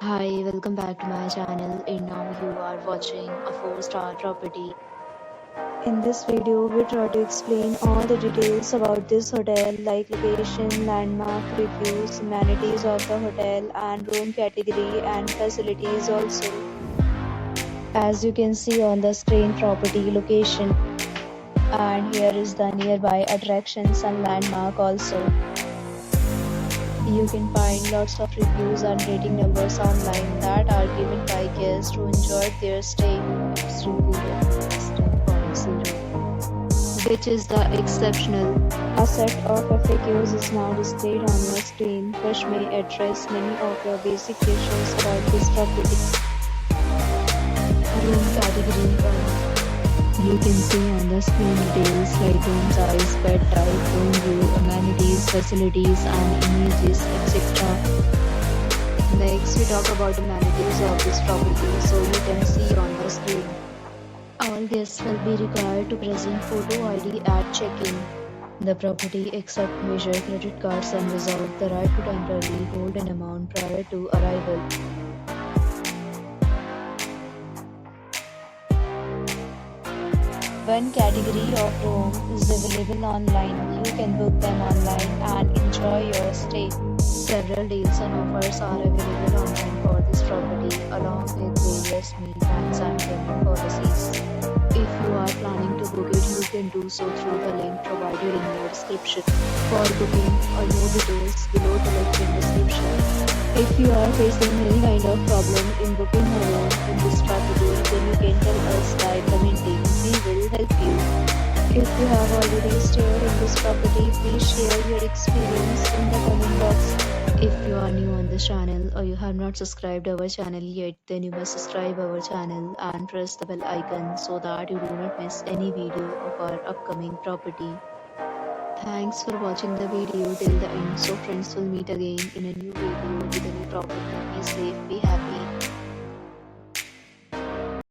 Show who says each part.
Speaker 1: Hi, welcome back to my channel, and now you are watching a 4-star property. In this video, we try to explain all the details about this hotel like location, landmark, reviews, amenities of the hotel and room category and facilities also. As you can see on the screen, property location, and here is the nearby attractions and landmark also. You can find lots of reviews and rating numbers online that are given by guests who enjoyed their stay. Its review rating is 10.0, which is the exceptional. A set of FAQs is now displayed on your screen, which may address many of your basic questions about this property. Room category 1. You can see on the screen details like room size, bed type, room view, amenities, facilities and images, etc. Next, we talk about amenities of this property, so you can see on the screen. All guests will be required to present photo ID at check-in. The property accepts major credit cards and reserves the right to temporarily hold an amount prior to arrival. One category of room is available online. You can book them online and enjoy your stay. Several deals and offers are available online for this property, along with various meal times and payment policies. If you are planning to book it, you can do so through the link provided in your description. For booking or more details, below the link in description. If you are facing any kind of problem in booking a room in this property, then you can tell us by commenting. We will help you. If you have already stayed in this property, please share your experience in the comment box. If you are new on this channel or you have not subscribed our channel yet, then you must subscribe our channel and press the bell icon so that you do not miss any video of our upcoming property. Thanks for watching the video till the end. So friends, will meet again in a new video with a new property. Be safe, be happy.